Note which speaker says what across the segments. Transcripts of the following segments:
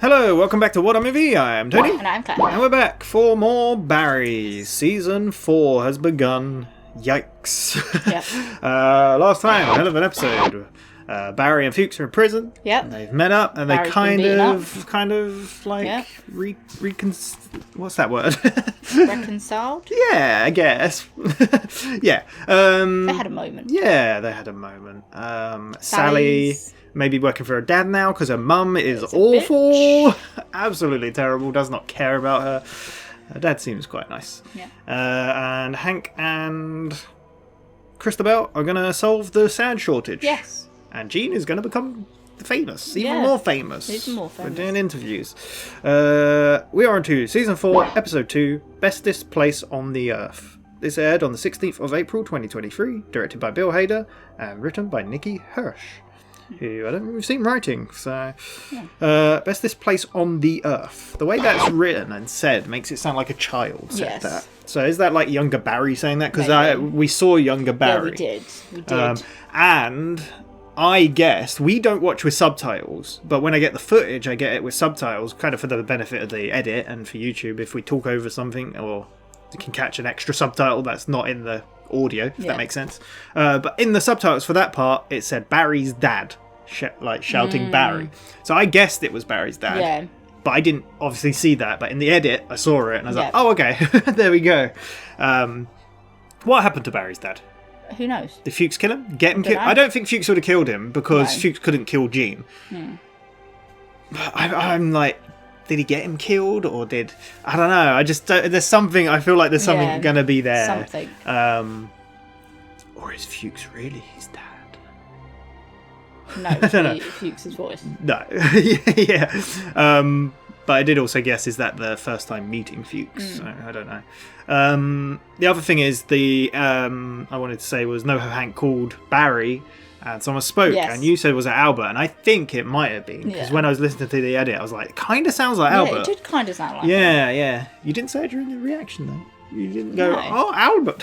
Speaker 1: Hello, welcome back to WhatAreMovie. I am Tony.
Speaker 2: And I'm Claire.
Speaker 1: And we're back for more Barry. Season 4 has begun. Yikes.
Speaker 2: Yep.
Speaker 1: Last time, hell of an episode. Barry and Fuchs are in prison.
Speaker 2: Yep.
Speaker 1: And they've met up and
Speaker 2: Barry's
Speaker 1: they kind
Speaker 2: been
Speaker 1: of like
Speaker 2: Yep.
Speaker 1: what's that word?
Speaker 2: Reconciled?
Speaker 1: Yeah, I guess. Yeah.
Speaker 2: They had a moment.
Speaker 1: Yeah, they had a moment. Sally maybe working for her dad now because her mum is awful. Absolutely terrible. Does not care about her. Her dad seems quite nice.
Speaker 2: Yeah.
Speaker 1: And Hank and Christabel are going to solve the sand shortage.
Speaker 2: Yes.
Speaker 1: And Jean is going to become famous. Even
Speaker 2: Yeah.
Speaker 1: more famous.
Speaker 2: Even more famous.
Speaker 1: We're doing interviews. We are on to Season 4, Episode 2, Bestest Place on the Earth. This aired on the 16th of April 2023, directed by Bill Hader, and written by Nicky Hirsch, who I don't think we've seen writing. So, Bestest Place on the Earth. The way that's written and said makes it sound like a child said that. So is that like younger Barry saying that? Because we saw younger Barry.
Speaker 2: Yeah, we did.
Speaker 1: And I guess we don't watch with subtitles, but when I get the footage, I get it with subtitles, kind of for the benefit of the edit and for YouTube. If we talk over something, or you can catch an extra subtitle that's not in the audio, if that makes sense. But in the subtitles for that part, it said Barry's dad, shouting Barry. So I guessed it was Barry's dad.
Speaker 2: Yeah.
Speaker 1: But I didn't obviously see that. But in the edit, I saw it and I was like, oh, okay, there we go. What happened to Barry's dad?
Speaker 2: Who knows?
Speaker 1: Did Fuchs kill him? Get him killed? I don't think Fuchs would have killed him because Fuchs couldn't kill Jean. But I'm like, did he get him killed or did... I don't know. I just don't, there's something... I feel like there's something going to be there.
Speaker 2: Something.
Speaker 1: Or is Fuchs really his dad?
Speaker 2: No, it's Fuchs' voice.
Speaker 1: No. Yeah. But I did also guess, is that the first time meeting Fuchs? So I don't know. The other thing is I wanted to say was Hank called Barry and someone spoke and you said was it Albert, and I think it might have been because when I was listening to the edit I was like, it kind of sounds like Albert.
Speaker 2: Yeah, it did kind of sound like
Speaker 1: Yeah. You didn't say it during the reaction though. You didn't go, oh, Albert.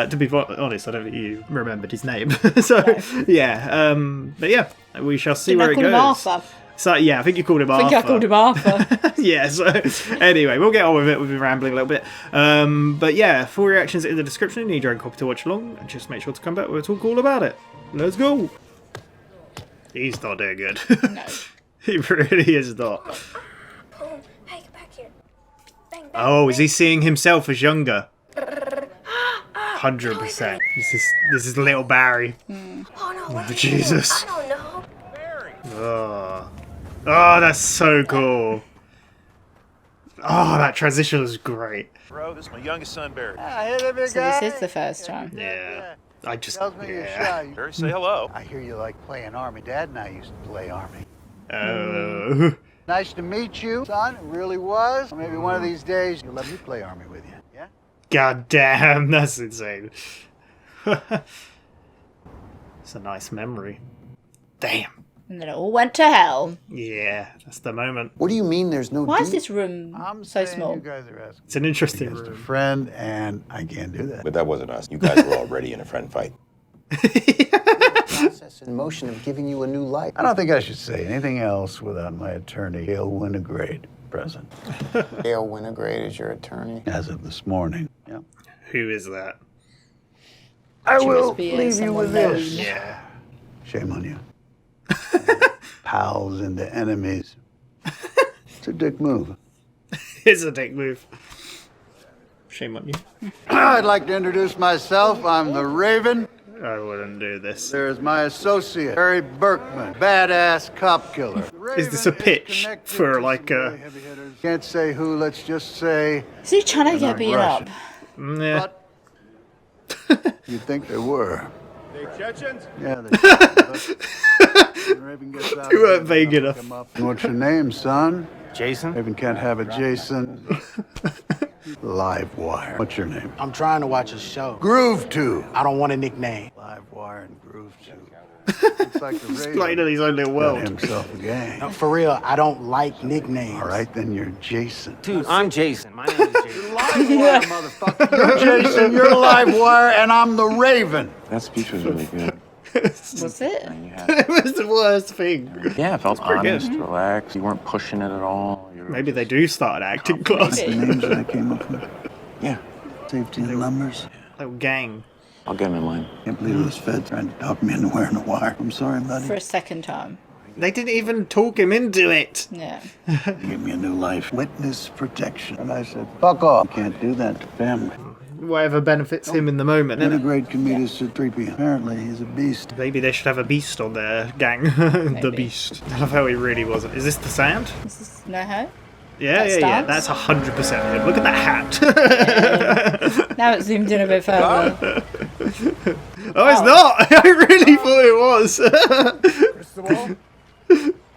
Speaker 1: To be honest, I don't think you remembered his name. So, but yeah, we shall see where it goes.
Speaker 2: Him Arthur?
Speaker 1: So, yeah, I think you called him Arthur.
Speaker 2: I think I called him Arthur.
Speaker 1: Yeah, so anyway, we'll get on with it. We've been rambling a little bit. But yeah, full reactions in the description. You need your own copy to watch along. And just make sure to come back. We'll talk all about it. Let's go. He's not doing good.
Speaker 2: No.
Speaker 1: He really is not.
Speaker 3: Hey, get back here. Bang, bang,
Speaker 1: Oh, is he seeing himself as younger? 100%. This is little Barry.
Speaker 3: Oh, no,
Speaker 1: Oh, Jesus.
Speaker 3: I don't know.
Speaker 1: Oh, that's so cool. Oh, that transition was great.
Speaker 4: Bro, this is my youngest son, Barry.
Speaker 2: So this is the first time.
Speaker 1: Yeah. I just...
Speaker 5: Tells me you're shy.
Speaker 4: Barry, say hello.
Speaker 5: I hear you like playing Army. Dad and I used to play Army.
Speaker 1: Oh.
Speaker 5: Nice to meet you, son. It really was. Maybe one of these days you'll let me play Army with you. Yeah?
Speaker 1: God damn, that's insane. It's a nice memory. Damn.
Speaker 2: And then it all went to hell.
Speaker 1: Yeah, that's the moment.
Speaker 6: What do you mean there's no
Speaker 2: Why is this room
Speaker 5: I'm
Speaker 2: so
Speaker 5: saying
Speaker 2: small?
Speaker 5: You guys are asking.
Speaker 1: It's an interesting
Speaker 5: Just a
Speaker 1: room.
Speaker 5: friend, and I can't do that.
Speaker 7: But that wasn't us. You guys were already in a friend fight.
Speaker 6: process in motion of giving you a new life?
Speaker 5: I don't think I should say anything else without my attorney, Gail Winograde, present.
Speaker 6: Gail Winograde is your attorney?
Speaker 5: As of this morning. Yeah.
Speaker 1: Who is that?
Speaker 5: I
Speaker 2: She
Speaker 5: will
Speaker 2: must be
Speaker 5: leave you
Speaker 2: someone
Speaker 5: with
Speaker 2: known.
Speaker 5: this.
Speaker 1: Yeah.
Speaker 5: Shame on you. Pals into enemies. It's a dick move.
Speaker 1: It's a dick move. Shame on you.
Speaker 5: I'd like to introduce myself. I'm the Raven.
Speaker 1: I wouldn't do this.
Speaker 5: There's my associate, Barry Berkman, badass cop killer.
Speaker 1: Is this a pitch for like a...
Speaker 5: Can't say who, let's just say...
Speaker 2: Is he trying to get beaten up?
Speaker 1: Yeah.
Speaker 5: But you'd think they were.
Speaker 4: They Chechens?
Speaker 5: Yeah, they Raven gets out.
Speaker 1: You weren't vague enough.
Speaker 5: Come up. What's your name, son?
Speaker 8: Jason?
Speaker 5: Raven can't have a Jason. Live Wire. What's your name?
Speaker 8: I'm trying to watch a show.
Speaker 5: Groove Tube.
Speaker 8: I don't want a nickname.
Speaker 5: Live Wire and Groove Tube. Looks like the Raven
Speaker 1: Playing in his own little
Speaker 5: got
Speaker 1: world.
Speaker 5: himself a gang.
Speaker 8: No, for real, I don't like nicknames.
Speaker 5: All right, then you're Jason.
Speaker 8: Dude, I'm Jason. My name is Jason.
Speaker 5: Live Wire, motherfucker. You're Jason, you're Live Wire, and I'm the Raven.
Speaker 7: That speech was really good.
Speaker 2: Was it?
Speaker 1: It was the worst thing.
Speaker 9: Yeah, it felt
Speaker 1: pretty
Speaker 9: honest,
Speaker 1: good.
Speaker 9: relaxed. You weren't pushing it at all. You were
Speaker 1: Maybe they do start an acting class.
Speaker 2: Maybe.
Speaker 5: The names that I came up with.
Speaker 9: Yeah,
Speaker 5: Safety in numbers.
Speaker 1: Little gang.
Speaker 9: I'll get him in line.
Speaker 5: Can't believe those feds trying to talk me into wearing a wire. I'm sorry, buddy.
Speaker 2: For a second time.
Speaker 1: They didn't even talk him into it.
Speaker 2: Yeah.
Speaker 5: They gave me a new life. Witness protection. And I said, fuck off. Can't do that to family.
Speaker 1: Whatever benefits him in the moment,
Speaker 5: Any
Speaker 1: innit?
Speaker 5: grade can meet us at 3P. Apparently, he's a beast.
Speaker 1: Maybe they should have a beast on their gang. The beast. I love how he really wasn't. Is this the sound?
Speaker 2: This is no how?
Speaker 1: Yeah,
Speaker 2: That
Speaker 1: yeah.
Speaker 2: stance?
Speaker 1: That's 100% him. Look at that hat.
Speaker 2: Now it's zoomed in a bit further.
Speaker 1: Oh, it's not! I really thought it was.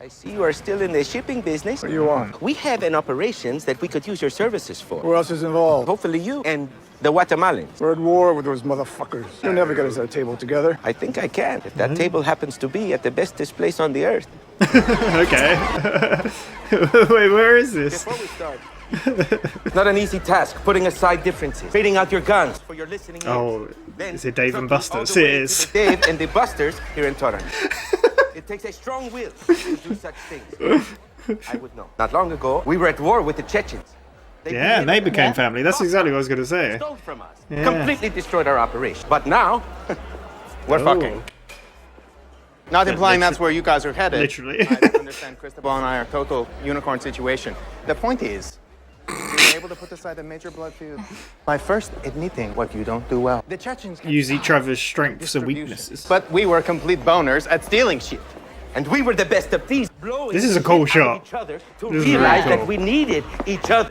Speaker 10: I see you are still in the shipping business.
Speaker 4: What do you want?
Speaker 10: We have an operations that we could use your services for.
Speaker 4: Who else is involved?
Speaker 10: Hopefully you and the Guatemalans.
Speaker 4: We're at war with those motherfuckers. You'll never get us at a table together.
Speaker 10: I think I can, if that table happens to be at the bestest place on the earth.
Speaker 1: Okay. Wait, where is this?
Speaker 10: Before we start, it's not an easy task, putting aside differences, fading out your guns for your listening ears.
Speaker 1: Oh,
Speaker 10: Then
Speaker 1: is it Dave and
Speaker 10: trucking all
Speaker 1: Buster's?
Speaker 10: the
Speaker 1: It
Speaker 10: way to
Speaker 1: is.
Speaker 10: the Dave and the Busters here in Torrance. It takes a strong will to do such things. I would know. Not long ago, we were at war with the Chechens.
Speaker 1: Yeah, and they became
Speaker 2: Yeah.
Speaker 1: family. That's exactly what I was going to say.
Speaker 10: Stole from us.
Speaker 1: Yeah.
Speaker 10: Completely destroyed our operation. But now, we're
Speaker 1: Oh.
Speaker 10: fucking.
Speaker 11: Not implying that's where you guys are headed.
Speaker 1: Literally.
Speaker 11: I don't understand Cristobal and I are total unicorn situation. The point is, we were able to put aside a major blood feud by first admitting what you don't do well. The Chechens kept
Speaker 1: Use each other's strengths and
Speaker 11: distribution.
Speaker 1: weaknesses.
Speaker 11: But we were complete boners at stealing shit.
Speaker 10: And we were the best of thieves. Blowing
Speaker 1: This is a
Speaker 10: shit
Speaker 1: cool
Speaker 10: out of
Speaker 1: shot.
Speaker 10: each other to
Speaker 1: This is very
Speaker 10: realize
Speaker 1: cool.
Speaker 10: that we needed each other.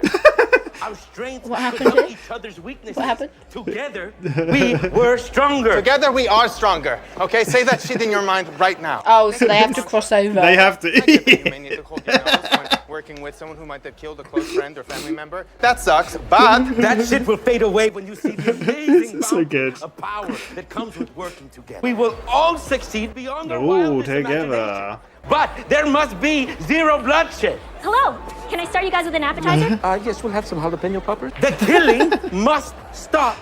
Speaker 10: Our strengths
Speaker 2: What happened,
Speaker 10: become
Speaker 2: Jay?
Speaker 10: each other's weaknesses.
Speaker 2: What happened?
Speaker 10: Together, we were stronger.
Speaker 11: Together we are stronger. Okay, say that shit in your mind right now.
Speaker 2: Oh, so they have to cross over.
Speaker 1: They have to.
Speaker 11: I get that you may need to hold your nose when working with someone who might have killed a close friend or family member. That sucks, but
Speaker 10: That shit will fade away when you see the amazing
Speaker 1: is so
Speaker 10: bounty
Speaker 1: good.
Speaker 10: of power that comes with working together. We will all succeed beyond our
Speaker 1: Ooh,
Speaker 10: wildest
Speaker 1: together.
Speaker 10: imagination. But there must be zero bloodshed.
Speaker 3: Hello. Can I start you guys with an appetizer?
Speaker 10: Yes, we'll have some jalapeno poppers. The killing must stop.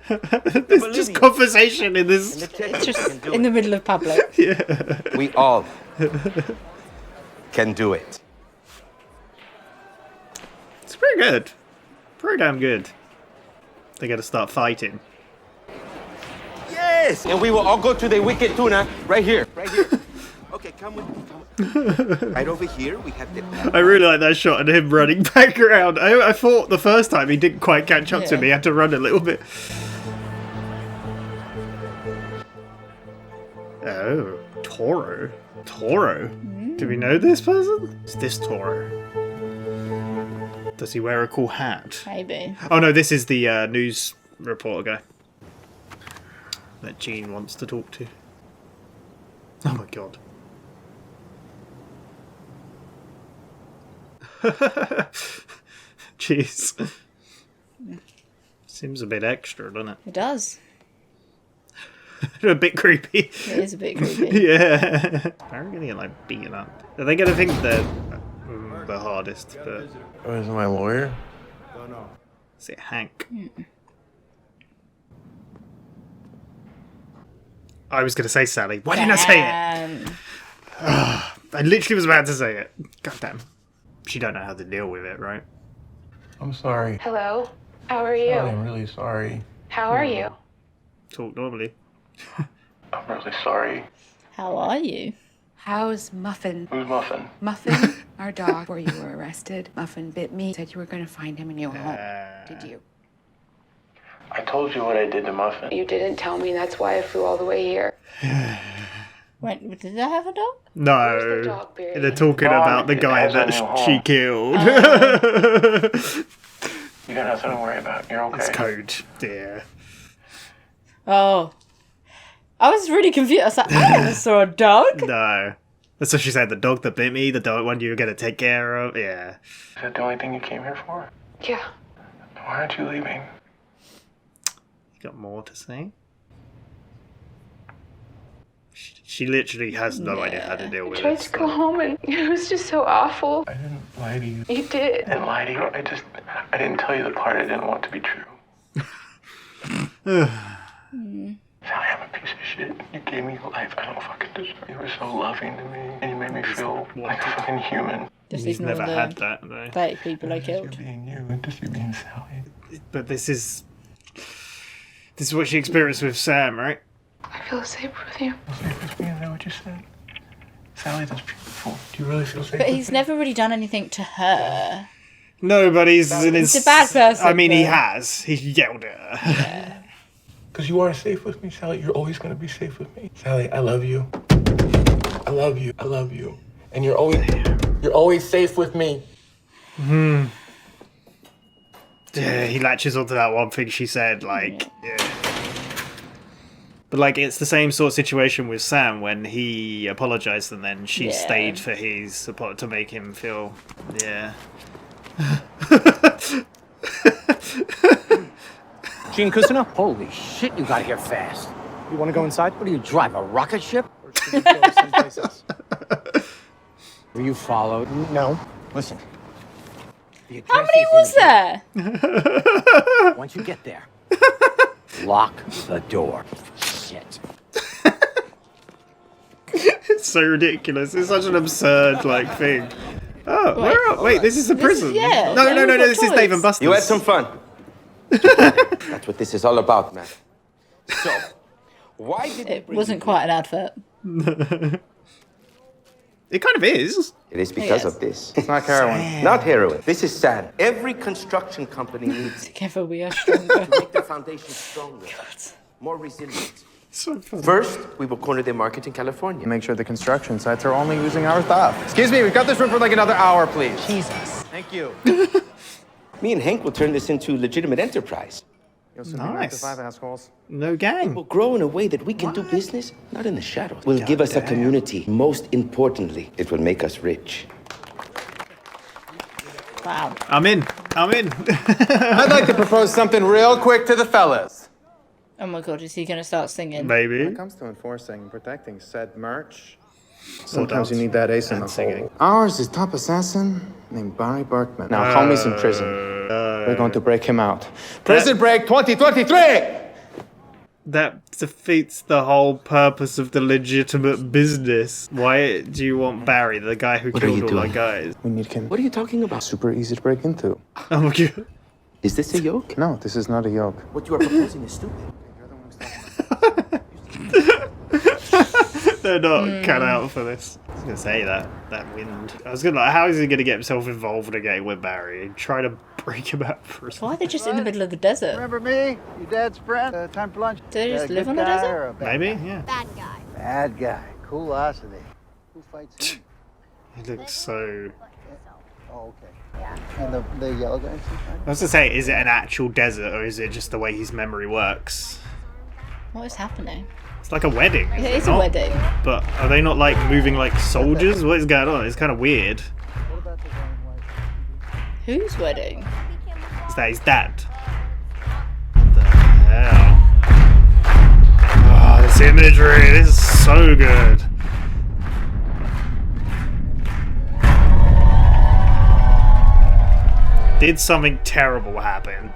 Speaker 1: It's just conversation in this.
Speaker 2: It's just in the middle of public.
Speaker 10: We all can do it.
Speaker 1: It's pretty good. Pretty damn good. They gotta start fighting.
Speaker 10: Yes! And we will all go to the wicked tuna right here. Right here. Okay, come with me. Right over here, we have the...
Speaker 1: I really like that shot of him running back around. I thought the first time he didn't quite catch up to
Speaker 2: Yeah.
Speaker 1: me. He had to run a little bit. Oh, Toro. Toro? Do we know this person? Is this Toro? Does he wear a cool hat?
Speaker 2: Maybe.
Speaker 1: Oh no, this is the news reporter guy that Jean wants to talk to. Oh my god. Jeez. Seems a bit extra, doesn't it?
Speaker 2: It does.
Speaker 1: A bit creepy.
Speaker 2: It is a bit creepy.
Speaker 1: Yeah. How are we gonna get like beaten up? Are they gonna think they're the hardest? But
Speaker 7: Oh, is it my lawyer?
Speaker 1: is it Hank? I was gonna say Sally. Why didn't I say it? I literally was about to say it. God damn. She don't know how to deal with it, right?
Speaker 7: I'm sorry.
Speaker 3: Hello. How are you?
Speaker 7: I'm really sorry.
Speaker 3: How are you?
Speaker 1: Talk normally.
Speaker 7: I'm really sorry.
Speaker 2: How are you?
Speaker 12: How's Muffin?
Speaker 7: Who's Muffin?
Speaker 12: Muffin, our dog, before you were arrested. Muffin bit me, said you were going to find him in your home. Did you?
Speaker 7: I told you what I did to Muffin.
Speaker 12: You didn't tell me, that's why I flew all the way here.
Speaker 2: Wait, did they have a dog?
Speaker 1: No.
Speaker 12: Where's the dog buried?
Speaker 1: They're talking
Speaker 7: Mom,
Speaker 1: about the
Speaker 7: it
Speaker 1: guy
Speaker 7: has a
Speaker 1: that
Speaker 7: new
Speaker 1: she
Speaker 7: home.
Speaker 1: killed.
Speaker 7: You got nothing to worry about. You're okay.
Speaker 1: It's code. Yeah.
Speaker 2: Oh. I was really confused. I was like, I never saw a dog.
Speaker 1: No. That's what she said. The dog that bit me, the dog one you were going to take care of. Yeah.
Speaker 7: Is that the only thing you came here for?
Speaker 12: Yeah.
Speaker 7: Why aren't you leaving?
Speaker 1: You got more to say? She literally has no idea how to deal with
Speaker 12: Tried
Speaker 1: it.
Speaker 12: to go home and it was just so awful.
Speaker 7: I didn't lie to you.
Speaker 12: You did.
Speaker 7: I didn't lie to you. I didn't tell you the part I didn't want to be true. Sally, I'm a piece of shit. You gave me a life I don't fucking deserve. You were so loving to me, and you made me feel like a fucking human.
Speaker 2: Just
Speaker 1: He's
Speaker 2: ignore
Speaker 1: never
Speaker 2: the
Speaker 1: had that, though.
Speaker 2: 30 people I killed.
Speaker 7: Just you being you, and just you being Sally.
Speaker 1: But this is what she experienced with Sam, right?
Speaker 12: I feel safe with you.
Speaker 7: Safe with me, is that what you said? Sally, that's beautiful. Do you really feel safe?
Speaker 2: But he's never really done anything to her.
Speaker 1: No, but he's in his...
Speaker 2: He's a bad person.
Speaker 1: I mean, he
Speaker 2: but-
Speaker 1: has. He yelled at her.
Speaker 2: Yeah.
Speaker 7: Because you are safe with me, Sally. You're always going to be safe with me. Sally, I love you. I love you. I love you. And you're always safe with me.
Speaker 1: Yeah, he latches onto that one thing she said, like, yeah. But, like, it's the same sort of situation with Sam when he apologized and then she stayed for his support to make him feel, yeah.
Speaker 8: Gene Kusina? Holy shit, you got here fast.
Speaker 4: You want to go inside?
Speaker 8: What do you drive, a rocket ship?
Speaker 4: Or should we go someplace else?
Speaker 8: Were you followed?
Speaker 4: No.
Speaker 8: Listen.
Speaker 2: How many was there?
Speaker 8: Once you get there, lock the door. Shit.
Speaker 1: It's so ridiculous. It's such an absurd, like, thing. Oh, wait, this is a prison. No, this is Dave and Buster's.
Speaker 10: You had some fun. That's what this is all about, man. So, why did
Speaker 2: It wasn't quite an advert.
Speaker 1: It kind of is.
Speaker 10: It is because of this.
Speaker 8: It's not heroin.
Speaker 10: Not heroin. This is sand. Every construction company needs
Speaker 2: Together we are stronger.
Speaker 10: to make their foundation stronger, more resilient.
Speaker 1: So funny.
Speaker 10: First, we will corner their market in California.
Speaker 11: Make sure the construction sites are only using our stuff. Excuse me, we've got this room for like another hour, please.
Speaker 8: Jesus.
Speaker 11: Thank you.
Speaker 10: Me and Hank will turn this into a legitimate enterprise.
Speaker 1: Nice.
Speaker 11: 5 assholes.
Speaker 1: No gang.
Speaker 10: We'll grow in a way that we can do business, not in the shadows. Will give us a community. Most importantly, it will make us rich.
Speaker 2: Wow.
Speaker 1: I'm in.
Speaker 11: I'd like to propose something real quick to the fellas.
Speaker 2: Oh my god, is he going to start singing?
Speaker 11: When
Speaker 1: Maybe.
Speaker 11: it comes to enforcing and protecting said merch,
Speaker 4: Sometimes you need that ace in the hole.
Speaker 11: ours is top assassin named Barry Berkman. Now, homie's in prison. We're going to break him out. Prison break 2023!
Speaker 1: That defeats the whole purpose of the legitimate business. Why do you want Barry, the guy who
Speaker 10: What are
Speaker 1: killed
Speaker 10: you
Speaker 1: all our
Speaker 10: doing?
Speaker 1: guys?
Speaker 11: We need him.
Speaker 10: What are you talking about?
Speaker 11: Super easy to break into.
Speaker 1: Oh my god.
Speaker 10: Is this a yoke?
Speaker 11: No, this is not a yoke.
Speaker 10: What you are proposing is stupid.
Speaker 1: They're not cut out for this. I was gonna say that wind. I was gonna like, how is he gonna get himself involved again with Barry and try to break him out for
Speaker 2: Why are they just in the middle of the desert?
Speaker 5: Remember me? Your dad's friend? Time for lunch?
Speaker 2: Do they just
Speaker 5: A
Speaker 2: live
Speaker 5: good
Speaker 2: on the
Speaker 5: guy
Speaker 2: desert?
Speaker 5: or a bad
Speaker 1: Maybe,
Speaker 5: guy?
Speaker 1: yeah.
Speaker 3: Bad guy.
Speaker 5: Bad guy. Coolosity. Who fights him?
Speaker 1: He looks so.
Speaker 5: Oh, okay. And the yellow guy?
Speaker 1: I was gonna say, is it an actual desert or is it just the way his memory works?
Speaker 2: What is happening?
Speaker 1: It's like a wedding.
Speaker 2: It
Speaker 1: is
Speaker 2: is
Speaker 1: it
Speaker 2: a
Speaker 1: not?
Speaker 2: wedding.
Speaker 1: But are they not like moving like soldiers? What is going on? It's kind of weird.
Speaker 5: What about the guy
Speaker 2: Whose wedding?
Speaker 1: Is that his dad? What the hell? Oh, this imagery, this is so good. Did something terrible happen?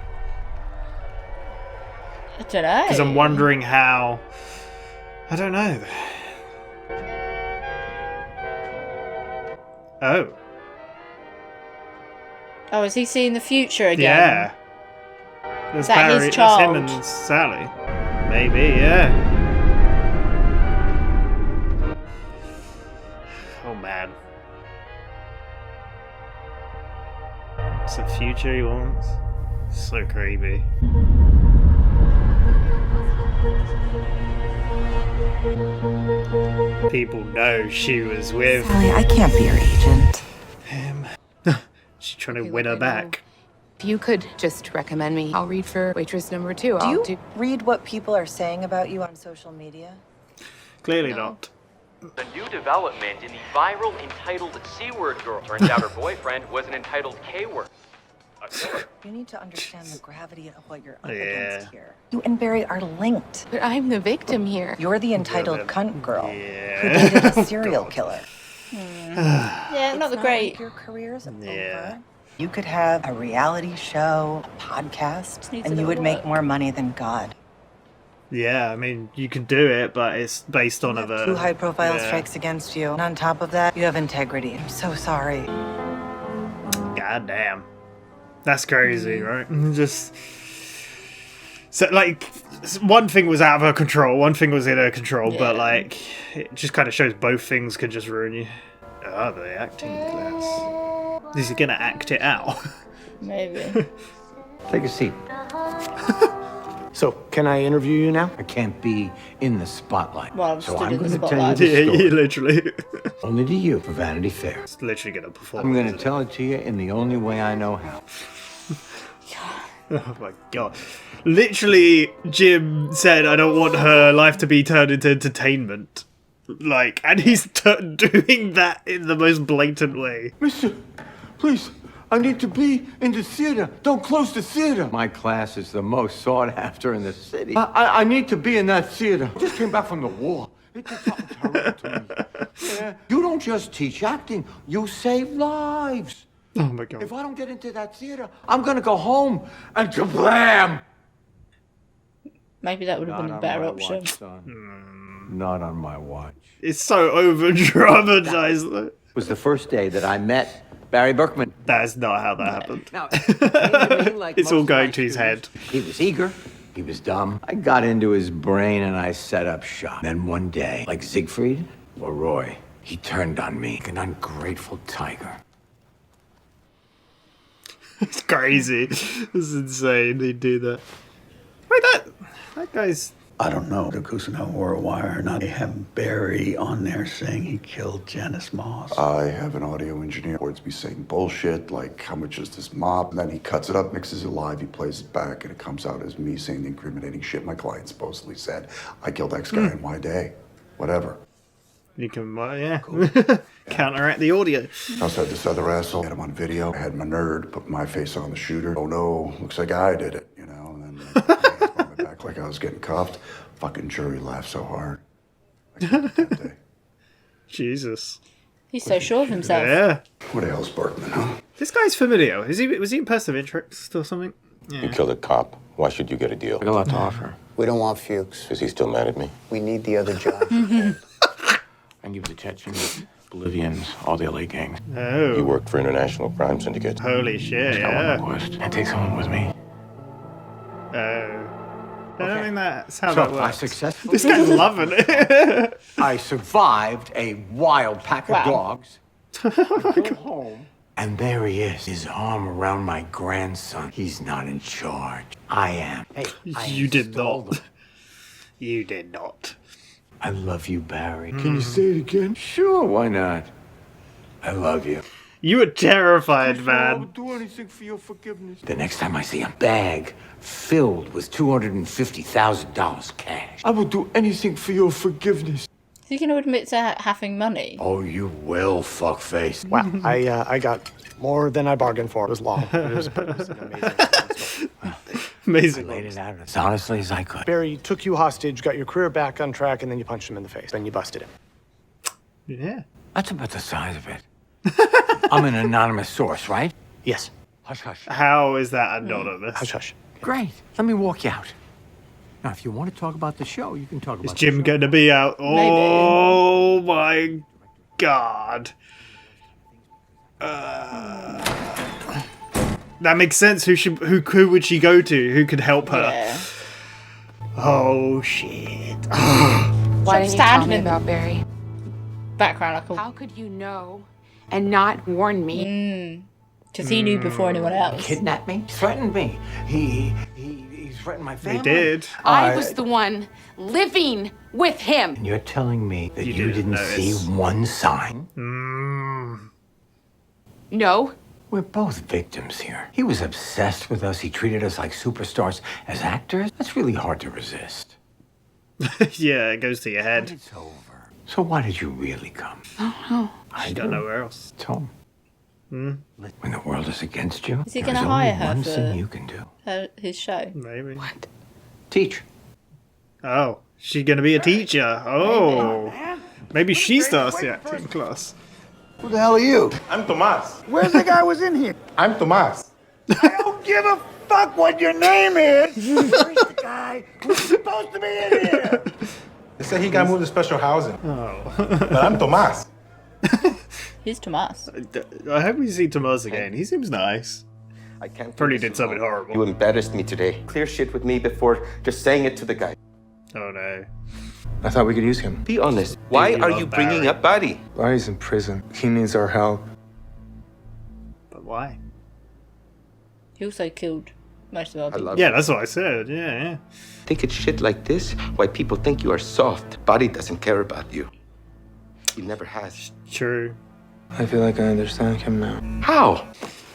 Speaker 2: I don't know.
Speaker 1: Because I'm wondering how. I don't know. Oh.
Speaker 2: Oh, is he seeing the future again?
Speaker 1: Yeah. That's
Speaker 2: Is that his child?
Speaker 1: That's him and Sally. Maybe, yeah. Oh man. It's the future he wants. So creepy. People know she was with
Speaker 12: Sally, I can't be your agent.
Speaker 1: him. She's trying to win her back.
Speaker 12: If you could just recommend me, I'll read for waitress number 2.
Speaker 13: Do you read what people are saying about you on social media?
Speaker 1: Clearly not.
Speaker 14: The new development in the viral entitled C-word girl. Turns out her boyfriend was an entitled K-word. A killer.
Speaker 13: You need to understand the gravity of what you're up
Speaker 1: Yeah.
Speaker 13: against here. You and Barry are linked.
Speaker 12: But I'm the victim here.
Speaker 13: You're the entitled
Speaker 1: Yeah.
Speaker 13: cunt girl who
Speaker 1: Yeah.
Speaker 13: dated a serial killer.
Speaker 2: Yeah, not the
Speaker 13: It's
Speaker 2: great.
Speaker 13: like your career's
Speaker 1: Yeah.
Speaker 13: over. You could have a reality show, a podcast,
Speaker 2: Needs a
Speaker 13: and you
Speaker 2: little
Speaker 13: would make
Speaker 2: work.
Speaker 13: more money than God.
Speaker 1: Yeah, I mean, you can do it, but it's based on a...
Speaker 13: Two high-profile strikes against you. And on top of that, you have integrity. I'm so sorry.
Speaker 1: God damn. That's crazy, right? Just... So, like, one thing was out of her control, one thing was in her control, but, like, it just kind of shows both things could just ruin you. Oh, the acting class. Is he gonna act it out?
Speaker 2: Maybe.
Speaker 8: Take a seat. So, can I interview you now? I can't be in the spotlight.
Speaker 2: Well, I'm
Speaker 8: so
Speaker 2: stood
Speaker 8: I'm
Speaker 2: in the
Speaker 8: going to tell you
Speaker 2: spotlight.
Speaker 8: the
Speaker 1: Yeah,
Speaker 8: story.
Speaker 1: you literally...
Speaker 8: Only to you for Vanity Fair.
Speaker 1: It's literally gonna perform.
Speaker 8: I'm going to tell it to you in the only way I know how.
Speaker 1: Oh my god. Literally, Jim said, I don't want her life to be turned into entertainment. Like, and he's doing that in the most blatant way.
Speaker 8: Mister, please, I need to be in the theater. Don't close the theater. My class is the most sought after in the city. I need to be in that theater. I just came back from the war. It did something terrible to me. Yeah. You don't just teach acting, you save lives.
Speaker 1: Oh my god.
Speaker 8: If I don't get into that theater, I'm gonna go home and kablam!
Speaker 2: Maybe that would have been a better option.
Speaker 8: Not on my watch.
Speaker 1: It's so over-dramatized, though.
Speaker 8: It was the first day that I met Barry Berkman.
Speaker 1: That is not how that happened.
Speaker 8: Now,
Speaker 1: It's all going to his head.
Speaker 8: He was eager. He was dumb. I got into his brain and I set up shop. Then one day, like Siegfried or Roy, he turned on me like an ungrateful tiger.
Speaker 1: It's crazy. It's insane they do that. Wait, that guy's...
Speaker 15: I don't know if Kusuno wore a wire or not. They have Barry on there saying he killed Janice Moss.
Speaker 16: I have an audio engineer. Words be saying bullshit, like how much is this mop? And then he cuts it up, mixes it live, he plays it back, and it comes out as me saying the incriminating shit my client supposedly said. I killed X guy in Y day. Whatever.
Speaker 1: You can, counteract the audio.
Speaker 16: I also had this other asshole, had him on video. I had my nerd, put my face on the shooter. Oh no, looks like I did it, you know? And then my hands on my back like I was getting cuffed. Fucking jury laughed so hard. I killed it that day.
Speaker 1: Jesus.
Speaker 2: He's so sure of himself.
Speaker 1: Yeah.
Speaker 16: What the hell's Berkman, huh?
Speaker 1: This guy's familiar. Was he in Person of Interest or something? Yeah.
Speaker 17: You killed a cop. Why should you get a deal?
Speaker 6: I got a lot to offer. We don't want Fuchs.
Speaker 17: Is he still mad at me?
Speaker 6: We need the other job.
Speaker 7: I give the Chechens, Bolivians, all the LA gangs.
Speaker 1: Oh.
Speaker 17: You worked for international crime syndicate.
Speaker 1: Holy shit,
Speaker 7: Got
Speaker 1: yeah.
Speaker 7: one on the list. I take someone with me.
Speaker 1: I don't think that's how
Speaker 8: So
Speaker 1: that works.
Speaker 8: I successfully...
Speaker 1: This guy's loving it.
Speaker 8: I survived a wild pack of dogs. I came home, and there he is, his arm around my grandson. He's not in charge. I am. Hey,
Speaker 1: You did not. You did not.
Speaker 8: I love you, Barry. Can you say it again? Sure, why not? I love you.
Speaker 1: You were terrified,
Speaker 8: I
Speaker 1: man.
Speaker 8: would do anything for your forgiveness. The next time I see a bag filled with $250,000 cash, I will do anything for your forgiveness.
Speaker 2: Is he going to admit to having money?
Speaker 8: Oh, you will, fuckface.
Speaker 4: Wow, I got more than I bargained for. It was long. It was an amazing
Speaker 1: Amazing.
Speaker 8: I laid it out as honestly as I could.
Speaker 4: Barry took you hostage, got your career back on track, and then you punched him in the face. Then you busted him.
Speaker 1: Yeah.
Speaker 8: That's about the size of it. I'm an anonymous source, right?
Speaker 4: Yes.
Speaker 8: Hush, hush.
Speaker 1: How is that anonymous?
Speaker 4: Hush, hush.
Speaker 8: Great. Let me walk you out. Now, if you want to talk about the show, you can talk about
Speaker 1: Is Jim going to be out? Oh my god. That makes sense. Who would she go to? Who could help her?
Speaker 2: Yeah.
Speaker 1: Oh shit.
Speaker 12: Why didn't you tell me about Barry?
Speaker 2: Background, like
Speaker 12: How could you know and not warn me?
Speaker 2: Because he knew before anyone else.
Speaker 8: Kidnapped me? Threatened me. He threatened my family.
Speaker 1: They did.
Speaker 12: I was the one living with him.
Speaker 8: And you're telling me that you didn't
Speaker 1: notice.
Speaker 8: see one sign?
Speaker 12: No.
Speaker 8: We're both victims here. He was obsessed with us. He treated us like superstars. As actors, that's really hard to resist.
Speaker 1: Yeah, it goes to your
Speaker 8: But
Speaker 1: head.
Speaker 8: it's over. So why did you really come?
Speaker 1: I don't know where else.
Speaker 8: Tom. When the world is against you,
Speaker 2: Is he
Speaker 8: there's
Speaker 2: going to
Speaker 8: only
Speaker 2: hire her
Speaker 8: one thing
Speaker 2: for
Speaker 8: you can do.
Speaker 2: his show?
Speaker 1: Maybe.
Speaker 8: What? Teach.
Speaker 1: Oh, she's going to be a teacher. Oh. Maybe she starts the acting class.
Speaker 5: Who the hell are you?
Speaker 7: I'm Tomas.
Speaker 5: Where's the guy who was in here?
Speaker 7: I'm Tomas.
Speaker 5: I don't give a
Speaker 15: fuck what your name is. Where's the guy who's supposed to be in here?
Speaker 7: They say he got moved to special housing.
Speaker 1: Oh.
Speaker 7: But I'm Tomas.
Speaker 2: Who's Tomas?
Speaker 1: I hope we see Tomas again. He seems nice.
Speaker 10: I can't.
Speaker 1: Probably did something horrible.
Speaker 10: You embarrassed me today. Clear shit with me before just saying it to the guy.
Speaker 1: Oh no.
Speaker 7: I thought we could use him.
Speaker 10: Be honest. Why are you bringing up Barry?
Speaker 7: Barry's in prison. He needs our help.
Speaker 1: But why?
Speaker 2: He also killed most of our people.
Speaker 1: Yeah, that's what I said. Yeah.
Speaker 10: Think it's shit like this? Why people think you are soft. Barry doesn't care about you. He never has.
Speaker 1: True.
Speaker 7: I feel like I understand him now.
Speaker 10: How?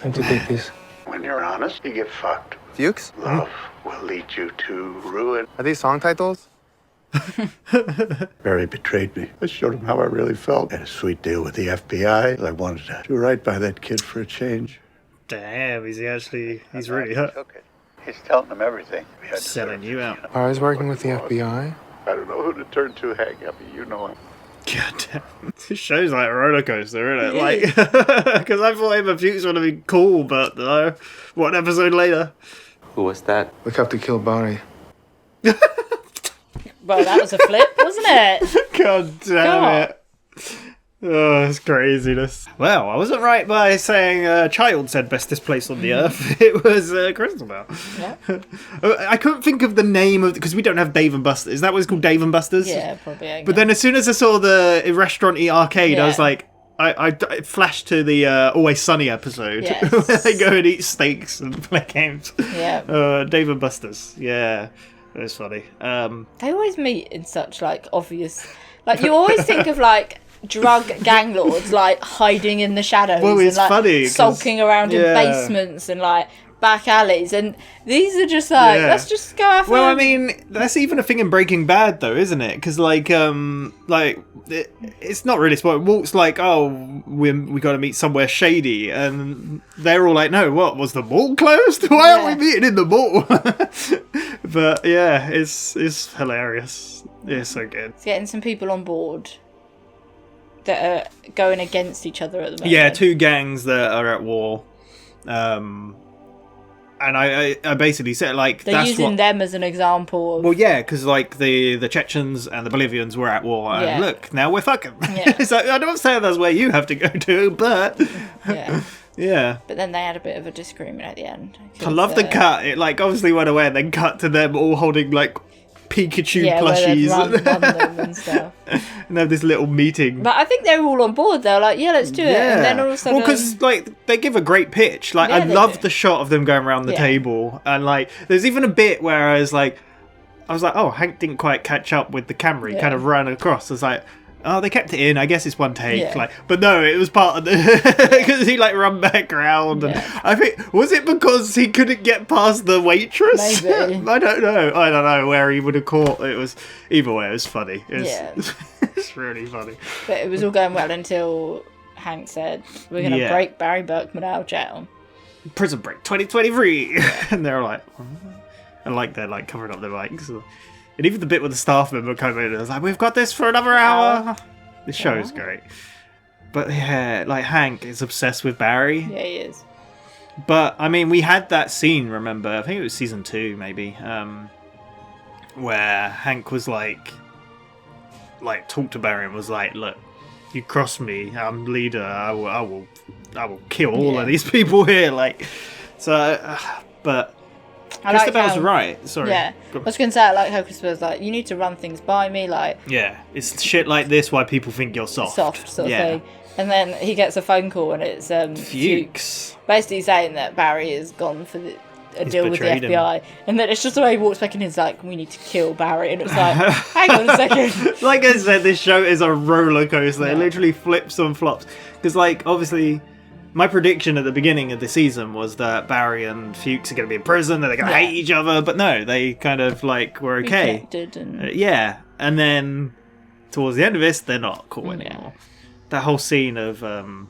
Speaker 7: I'm too big, please.
Speaker 15: When you're honest, you get fucked.
Speaker 11: Fuchs?
Speaker 15: Love will lead you to ruin.
Speaker 11: Are these song titles?
Speaker 15: Barry betrayed me. I showed him how I really felt. Had a sweet deal with the FBI. I wanted to do right by that kid for a change.
Speaker 1: Damn, he's really hurt.
Speaker 15: Took it. He's telling them everything. We had to
Speaker 1: Selling you out.
Speaker 7: Barry's working with the FBI?
Speaker 15: I don't know who to turn to, Hank. I mean, you know him.
Speaker 1: God damn. This show's like a roller coaster, isn't it? Like, because I thought him and Fuchs would have been cool, but no. One episode later.
Speaker 10: Who was that?
Speaker 7: We have to kill Barry.
Speaker 2: Well, that was a flip, wasn't it?
Speaker 1: God damn it. Oh, it's craziness. Well, I wasn't right by saying a child said bestest place on the earth. It was Crystal Bell.
Speaker 2: Yeah.
Speaker 1: I couldn't think of the name of, because we don't have Dave and Buster's. Is that what it's called, Dave and Buster's?
Speaker 2: Yeah, probably.
Speaker 1: But then as soon as I saw the restaurant-y arcade, I was
Speaker 2: Yeah.
Speaker 1: like, I flashed to the Always Sunny episode
Speaker 2: Yes.
Speaker 1: where they go and eat steaks and play games.
Speaker 2: Yeah.
Speaker 1: Dave and Buster's. Yeah. It was funny.
Speaker 2: They always meet in such like obvious, like you always think of like drug gang lords like hiding in the shadows
Speaker 1: Well, it's
Speaker 2: and like
Speaker 1: funny 'cause-
Speaker 2: sulking around in
Speaker 1: yeah.
Speaker 2: basements and like back alleys, and these are just like
Speaker 1: Yeah.
Speaker 2: let's just go have
Speaker 1: Well,
Speaker 2: a-
Speaker 1: I mean, that's even a thing in Breaking Bad, though, isn't it? Because, it's not really spoiled. Walt's like, oh, we got to meet somewhere shady. And they're all like, no, what? Was the mall closed? Why aren't we meeting in the mall? But, yeah, it's hilarious. It's so good.
Speaker 2: It's getting some people on board that are going against each other at the moment.
Speaker 1: Yeah, two gangs that are at war. And I basically said, like,
Speaker 2: They're
Speaker 1: that's
Speaker 2: using
Speaker 1: what...
Speaker 2: them as an example of
Speaker 1: Well, yeah, because like the Chechens and the Bolivians were at war, and
Speaker 2: Yeah.
Speaker 1: look, now we're fucking.
Speaker 2: Yeah.
Speaker 1: So I don't say that's where you have to go to, but
Speaker 2: yeah.
Speaker 1: yeah.
Speaker 2: But then they had a bit of a disagreement at the end.
Speaker 1: I love the
Speaker 2: 'cause,
Speaker 1: cut. It like obviously went away, and then cut to them all holding like Pikachu
Speaker 2: yeah, where they'd
Speaker 1: plushies,
Speaker 2: run them and stuff.
Speaker 1: and have this little meeting.
Speaker 2: But I think they were all on board. They were like, "Yeah, let's do it." And then all of a sudden,
Speaker 1: well, because like they give a great pitch. Like
Speaker 2: Yeah,
Speaker 1: I
Speaker 2: they
Speaker 1: love
Speaker 2: do.
Speaker 1: the shot of them going around the
Speaker 2: Yeah.
Speaker 1: table, and like there's even a bit where I was like, oh, Hank didn't quite catch up with the camera. He
Speaker 2: Yeah.
Speaker 1: kind of ran across. I was like, oh, they kept it in. I guess it's one take.
Speaker 2: Yeah.
Speaker 1: Like, but no, it was part of the because he like run back around, and I think was it because he couldn't get past the waitress?
Speaker 2: Maybe.
Speaker 1: I don't know where he would have caught. It was either way. It was funny. It was,
Speaker 2: Yeah.
Speaker 1: it's really funny.
Speaker 2: but it was all going well until Hank said, "We're going to
Speaker 1: Yeah.
Speaker 2: break Barry Berkman out of jail."
Speaker 1: Prison Break 2023, and they're like, and like they're like covering up their mics, and even the bit with the staff member coming in, and was like, "We've got this for another hour." This show is great, but yeah, like Hank is obsessed with Barry.
Speaker 2: Yeah, he is.
Speaker 1: But I mean, we had that scene. Remember, I think it was season 2, maybe, where Hank was like talked to Barry and was like, "Look, you cross me, I'm leader. I will kill all of these people here." Like, so, but
Speaker 2: I like
Speaker 1: Christabel's
Speaker 2: how-
Speaker 1: right. Sorry.
Speaker 2: Yeah, I was going to say, I like how Christabel's like, "You need to run things by me, like
Speaker 1: Yeah, it's shit like this why people think you're soft.
Speaker 2: soft sort of
Speaker 1: yeah.
Speaker 2: thing." And then he gets a phone call, and it's
Speaker 1: Fuchs.
Speaker 2: basically saying that Barry has gone for a
Speaker 1: He's
Speaker 2: deal with the
Speaker 1: betrayed him.
Speaker 2: FBI, and then it's just the way he walks back in. He's like, "We need to kill Barry," and it's like, "Hang on a second."
Speaker 1: Like I said, this show is a roller coaster. It
Speaker 2: Yeah.
Speaker 1: literally flips and flops. Because, like, obviously, my prediction at the beginning of the season was that Barry and Fuchs are going to be in prison and they're going to hate each other. But no, they kind of, like, were okay.
Speaker 2: Reconnected and
Speaker 1: Yeah. And then, towards the end of this, they're not cool anymore. That whole scene of the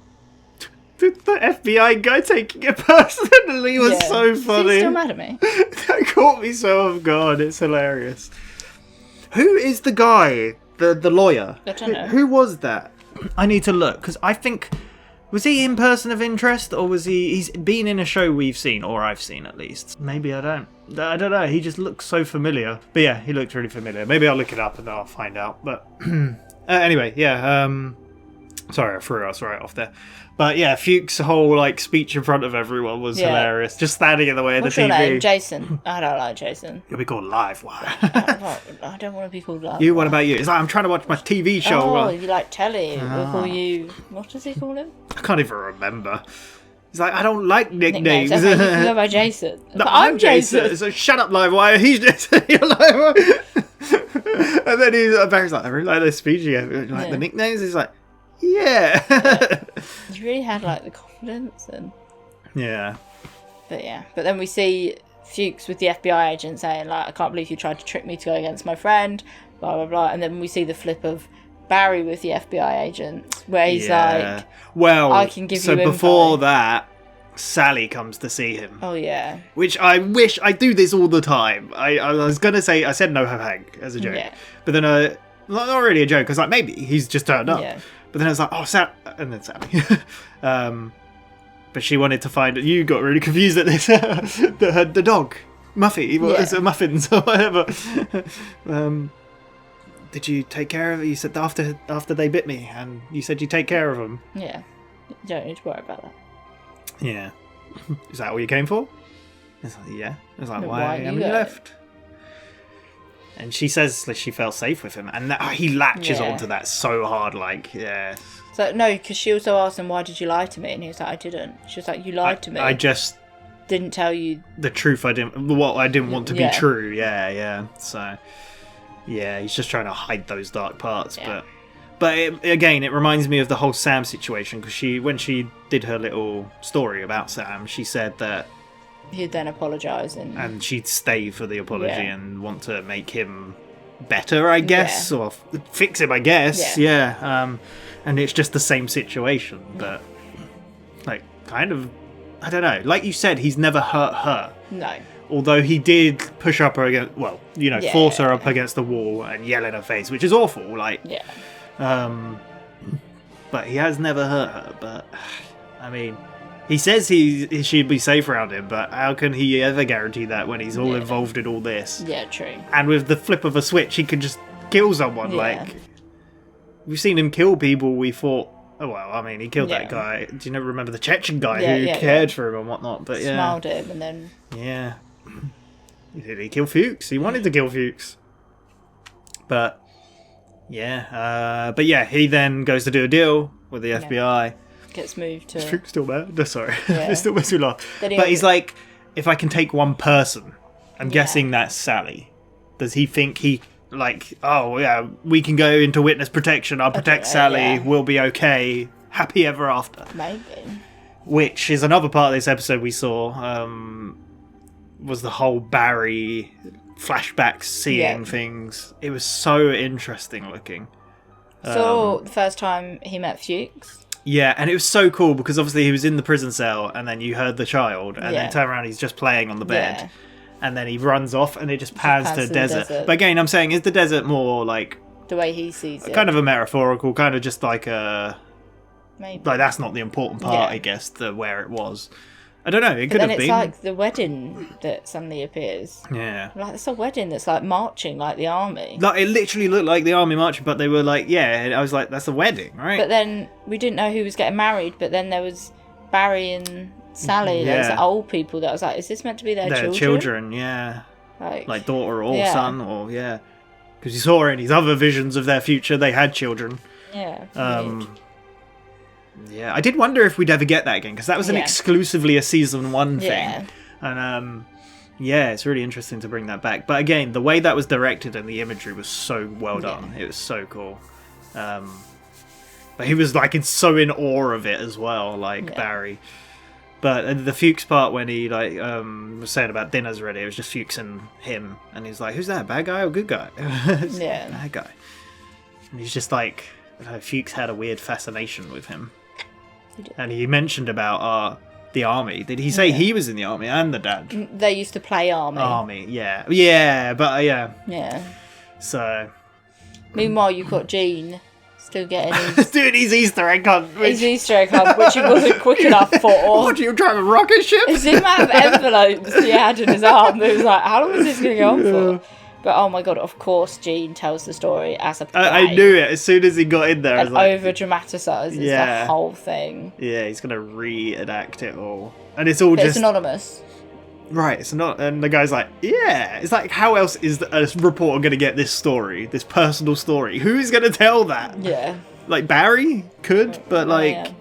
Speaker 1: FBI guy taking it personally was
Speaker 2: Yeah.
Speaker 1: so
Speaker 2: Is
Speaker 1: funny.
Speaker 2: he still mad at me?
Speaker 1: That caught me so off guard. It's hilarious. Who is the guy? The lawyer?
Speaker 2: I don't know.
Speaker 1: Who was that? I need to look because I think Was he in Person of Interest, or was he's been in a show we've seen, or I've seen at least? Maybe I don't know. He just looks so familiar. But yeah, he looked really familiar. Maybe I'll look it up and I'll find out. But anyway, yeah. Sorry, I threw us right off there. But yeah, Fuchs' whole like speech in front of everyone was hilarious. Just standing in the way of the TV.
Speaker 2: What's your name? Jason. I don't like Jason.
Speaker 1: You'll be called Live Wire.
Speaker 2: I don't want to be called Live
Speaker 1: You,
Speaker 2: Wire.
Speaker 1: what about you? It's like, I'm trying to watch my TV show.
Speaker 2: Oh, you like telly. We'll call you... What does he call him?
Speaker 1: I can't even remember. He's like, I don't like nicknames.
Speaker 2: Okay, you can go by Jason.
Speaker 1: No,
Speaker 2: But I'm Jason.
Speaker 1: So shut up, Live Wire. He's Jason. You're Live Wire. And then Barry's like, I really like this speech. Like the nicknames. He's like, yeah.
Speaker 2: He really had like the confidence and...
Speaker 1: Yeah.
Speaker 2: But then we see Fuchs with the FBI agent saying like, I can't believe you tried to trick me to go against my friend, blah blah blah. And then we see the flip of Barry with the FBI agent where he's like,
Speaker 1: well,
Speaker 2: I can give you info.
Speaker 1: So before that, Sally comes to see him.
Speaker 2: Oh yeah.
Speaker 1: Which I wish I do this all the time. I was gonna say, I said no Hank as a joke, but then not really a joke, because like maybe he's just turned up.
Speaker 2: Yeah.
Speaker 1: But then I was like, oh, and then Sally. But she wanted to find... You got really confused at this. the dog. Muffy. Was it Muffins or whatever. Did you take care of it? You said after they bit me, and you said you take care of them.
Speaker 2: Yeah. You don't need to worry about that.
Speaker 1: Yeah. Is that what you came for? It's like, yeah. I was like,
Speaker 2: But
Speaker 1: why haven't you left? And she says that she felt safe with him, and he latches onto that so hard, like, yeah.
Speaker 2: So no, because she also asked him, why did you lie to me? And he was like, I didn't. She was like, you lied to me.
Speaker 1: I just
Speaker 2: didn't tell you
Speaker 1: the truth. I didn't want to be true. Yeah. So yeah, he's just trying to hide those dark parts. But it reminds me of the whole Sam situation, because when she did her little story about Sam, she said that
Speaker 2: he'd then apologise and
Speaker 1: she'd stay for the apology and want to make him better, I guess, or fix him, I guess. And it's just the same situation, but like kind of, I don't know. Like you said, he's never hurt her.
Speaker 2: No.
Speaker 1: Although he did push up her against, force her up against the wall and yell in her face, which is awful. Like, but he has never hurt her. But I mean, he says she'd be safe around him, but how can he ever guarantee that when he's all involved in all this?
Speaker 2: Yeah, true.
Speaker 1: And with the flip of a switch, he could just kill someone. Like, we've seen him kill people. We thought, oh well, I mean, he killed that guy. Do you remember the Chechen guy who cared for him and whatnot? But
Speaker 2: smiled at him and then
Speaker 1: did he kill Fuchs? He wanted to kill Fuchs, but he then goes to do a deal with the FBI.
Speaker 2: Gets moved to...
Speaker 1: Fuchs still there? Sorry. It still makes me laugh.
Speaker 2: But
Speaker 1: he's like, if I can take one person, I'm guessing that's Sally. Does he think we can go into witness protection, I'll protect Sally, we'll be okay, happy ever after?
Speaker 2: Maybe.
Speaker 1: Which is another part of this episode we saw, was the whole Barry flashbacks, seeing things. It was so interesting looking.
Speaker 2: So the first time he met Fuchs.
Speaker 1: Yeah, and it was so cool because obviously he was in the prison cell, and then you heard the child, and then turn around, he's just playing on the bed, and then he runs off, and it just pans to the desert. But again, I'm saying, is the desert more like
Speaker 2: the way he sees it,
Speaker 1: kind of a metaphorical, kind of just like a
Speaker 2: maybe
Speaker 1: like that's not the important part, I guess, where it was. I don't know. It could have been.
Speaker 2: It's like the wedding that suddenly appears.
Speaker 1: Yeah.
Speaker 2: Like it's a wedding that's like marching like the army.
Speaker 1: Like it literally looked like the army marching, but they were like, I was like, that's a wedding, right?
Speaker 2: But then we didn't know who was getting married. But then there was Barry and Sally.
Speaker 1: Yeah.
Speaker 2: There was the old people that I was like, is this meant to be their children?
Speaker 1: Their children, yeah. Like daughter or son, or because you saw in his other visions of their future, they had children.
Speaker 2: Yeah.
Speaker 1: Yeah, I did wonder if we'd ever get that again, because that was exclusively a season 1 thing. And it's really interesting to bring that back. But again, the way that was directed and the imagery was so well done. It was so cool. But he was like so in awe of it as well, like Barry. But the Fuchs part when he was saying about dinner's ready, it was just Fuchs and him, and he's like, "Who's that? Bad guy or good guy?" Bad guy. And he's just like, Fuchs had a weird fascination with him. And he mentioned about the army. Did he say he was in the army and the dad?
Speaker 2: They used to play army.
Speaker 1: Yeah, but
Speaker 2: Yeah.
Speaker 1: So.
Speaker 2: Meanwhile, you've got Jean Still getting
Speaker 1: He's doing his Easter egg hunt.
Speaker 2: his Easter egg hunt, which he wasn't quick enough for.
Speaker 1: What, you drive a rocket ship?
Speaker 2: It's the amount of envelopes he had in his arm. It was like, how long is this going to go on for? But oh my god, of course Gene tells the story as a play.
Speaker 1: I knew it as soon as he got in there.
Speaker 2: And
Speaker 1: like,
Speaker 2: over-dramatises the whole thing.
Speaker 1: Yeah, he's going to reenact it all. And it's all
Speaker 2: But
Speaker 1: just...
Speaker 2: it's anonymous.
Speaker 1: Right, it's not... And the guy's like, yeah. It's like, how else is a reporter going to get this story? This personal story? Who's going to tell that?
Speaker 2: Yeah.
Speaker 1: Like, Barry could, but like...
Speaker 2: Yeah.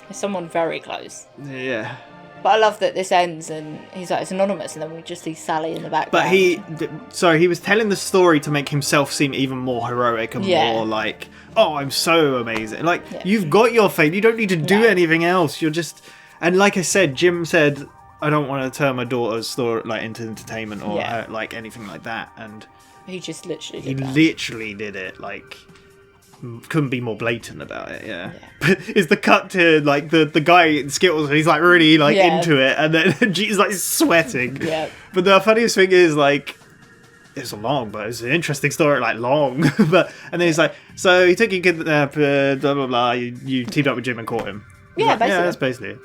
Speaker 2: It's someone very close.
Speaker 1: Yeah.
Speaker 2: But I love that this ends and he's like, it's anonymous, and then we just see Sally in the background.
Speaker 1: But he was telling the story to make himself seem even more heroic and more like, oh, I'm so amazing. Like, you've got your fame. You don't need to do anything else. You're just... And like I said, Jim said, I don't want to turn my daughter's story like into entertainment or like anything like that. And
Speaker 2: he just literally
Speaker 1: did it. Like... couldn't be more blatant about it. But it's the cut to like the guy in Skittles, and he's like really like into it, and then G's like sweating. But the funniest thing is like, it's long, but it's an interesting story, like long. But and then he's like, so he took your kid, blah blah blah. You teamed up with Jim and caught him.
Speaker 2: Yeah, basically.
Speaker 1: Yeah, that's basically it.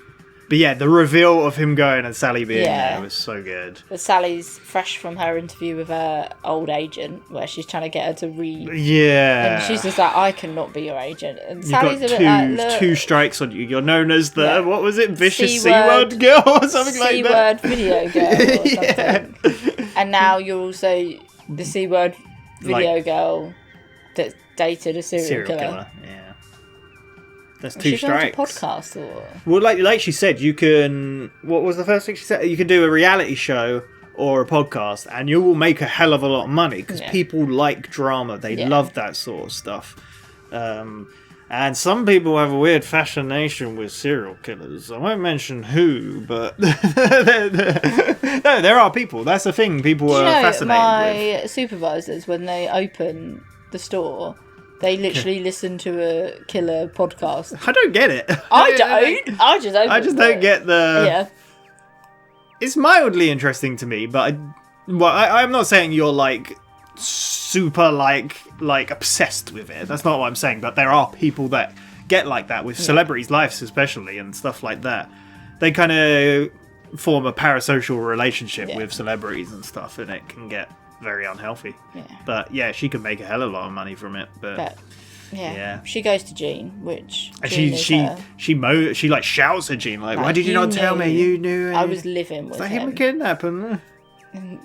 Speaker 1: But yeah, the reveal of him going and Sally being there was so good.
Speaker 2: But Sally's fresh from her interview with her old agent, where she's trying to get her to read.
Speaker 1: Yeah.
Speaker 2: And she's just like, I cannot be your agent. And
Speaker 1: You've
Speaker 2: Sally's
Speaker 1: got
Speaker 2: a bit like, look.
Speaker 1: two strikes on you. You're known as the, what was it, vicious C-word girl or something like that?
Speaker 2: C-word video girl or something. And now you're also the C-word video girl that dated a serial killer.
Speaker 1: Yeah. That's two strikes.
Speaker 2: Podcast or...
Speaker 1: Well, like she said, you can... What was the first thing she said? You can do a reality show or a podcast, and you will make a hell of a lot of money, because people like drama. They love that sort of stuff. And some people have a weird fascination with serial killers. I won't mention who, but no, there are people. That's the thing. People are fascinated with.
Speaker 2: My supervisors, when they open the store... They literally listen to a killer podcast.
Speaker 1: I don't get it.
Speaker 2: I don't. I just
Speaker 1: don't get the... Yeah. It's mildly interesting to me, but I'm not saying you're like super like obsessed with it. That's not what I'm saying. But there are people that get like that with celebrities' lives, especially, and stuff like that. They kind of form a parasocial relationship with celebrities and stuff, and it can get very unhealthy. But yeah, she could make a hell of a lot of money from it. But
Speaker 2: she goes to Jean, which
Speaker 1: and
Speaker 2: Jean
Speaker 1: she like shouts at Jean like, why did you not tell me? You knew
Speaker 2: I was living with him.
Speaker 1: Him kidnapping.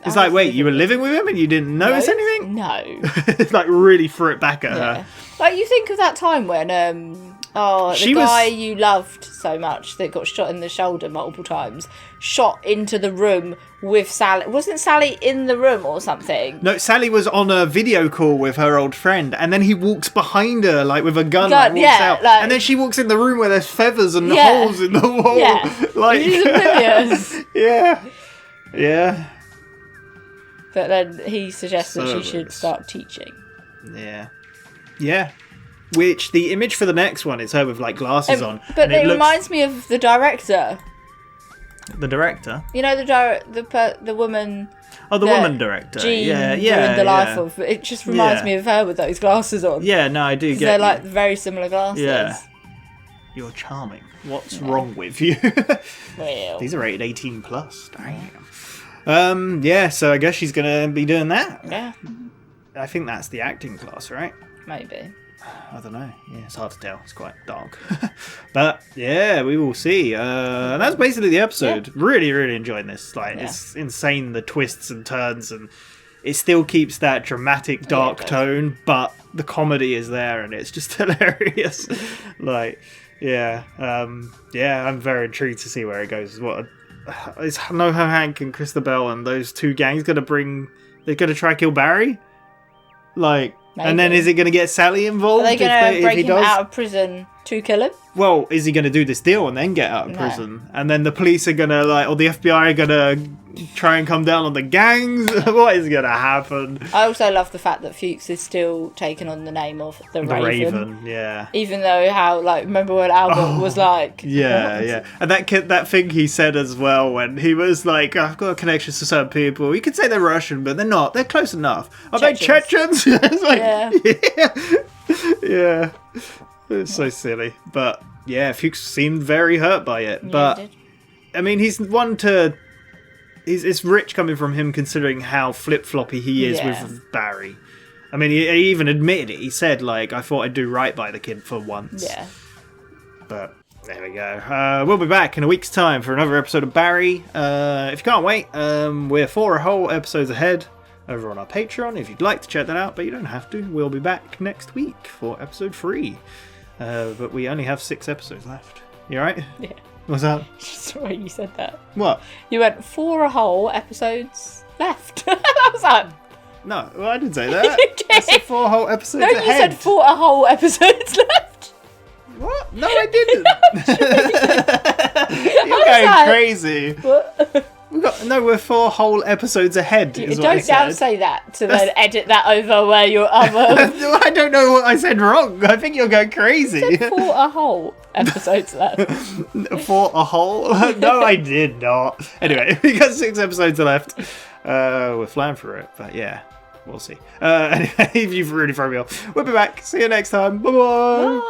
Speaker 1: It's like, wait, you were living with him and you didn't notice anything?
Speaker 2: No.
Speaker 1: It's like really threw it back at her.
Speaker 2: Like, you think of that time when the guy you loved so much that got shot in the shoulder multiple times shot into the room with Sally. Wasn't Sally in the room or something?
Speaker 1: No, Sally was on a video call with her old friend, and then he walks behind her like with a gun, like, walks out, and then she walks in the room where there's feathers and holes in the wall. Like,
Speaker 2: she's oblivious.
Speaker 1: Yeah.
Speaker 2: But then he suggests that she should start teaching.
Speaker 1: Yeah. Which the image for the next one is her with like glasses on.
Speaker 2: But it reminds me of the director.
Speaker 1: The director?
Speaker 2: You know, the woman.
Speaker 1: Oh, the woman director.
Speaker 2: Jean
Speaker 1: ruined
Speaker 2: the life of. It just reminds me of her with those glasses on.
Speaker 1: Yeah, no, I do get.
Speaker 2: They're like very similar glasses.
Speaker 1: Yeah. You're charming. What's wrong with you?
Speaker 2: Well,
Speaker 1: these are rated 18 plus. Damn. Yeah. So I guess she's gonna be doing that.
Speaker 2: Yeah.
Speaker 1: I think that's the acting class, right?
Speaker 2: Maybe.
Speaker 1: I don't know. Yeah, it's hard to tell. It's quite dark. But yeah, we will see. And that's basically the episode. Really, really enjoying this. Like, it's insane, the twists and turns, and it still keeps that dramatic, dark tone, but the comedy is there, and it's just hilarious. Like, I'm very intrigued to see where it goes. Is NoHo Hank and Christabel and those two gangs they're going to try to kill Barry? Like, maybe. And then is it going to get Sally involved?
Speaker 2: Are they going to break him out of prison to kill him?
Speaker 1: Well, is he going to do this deal and then get out of prison? And then the police are going to, like, or the FBI are going to try and come down on the gangs? What is going to happen?
Speaker 2: I also love the fact that Fuchs is still taking on the name of the Raven.
Speaker 1: Yeah.
Speaker 2: Even though remember when Albert was like...
Speaker 1: Yeah. And that thing he said as well when he was like, I've got connections to certain people. You could say they're Russian, but they're not. They're close enough. Are they Chechens? It's like, Yeah. It's so silly. But yeah, Fuchs seemed very hurt by it. But
Speaker 2: he did.
Speaker 1: I mean, he's one to... It's rich coming from him considering how flip-floppy he is with Barry. I mean, he even admitted it. He said, like, I thought I'd do right by the kid for once.
Speaker 2: Yeah.
Speaker 1: But there we go. We'll be back in a week's time for another episode of Barry. If you can't wait, we're 4 whole episodes ahead over on our Patreon if you'd like to check that out, but you don't have to. We'll be back next week for episode 3. But we only have 6 episodes left. You alright?
Speaker 2: Yeah.
Speaker 1: What's that?
Speaker 2: Just the way you said that.
Speaker 1: What?
Speaker 2: You went 4 whole episodes left. I was like...
Speaker 1: No, well, I didn't say that. I said 4 whole episodes ahead.
Speaker 2: No, you said 4 whole episodes left.
Speaker 1: What? No, I didn't. You're going crazy.
Speaker 2: What?
Speaker 1: We're 4 whole episodes ahead.
Speaker 2: You don't now say that to then edit that over where your other...
Speaker 1: I don't know what I said wrong. I think you're going crazy.
Speaker 2: You said 4 whole episodes left.
Speaker 1: 4 whole? No, I did not. Anyway, we got 6 episodes left. We're flying through it, but yeah, we'll see. Anyway, if you've really thrown me off, we'll be back. See you next time. Bye-bye. Bye.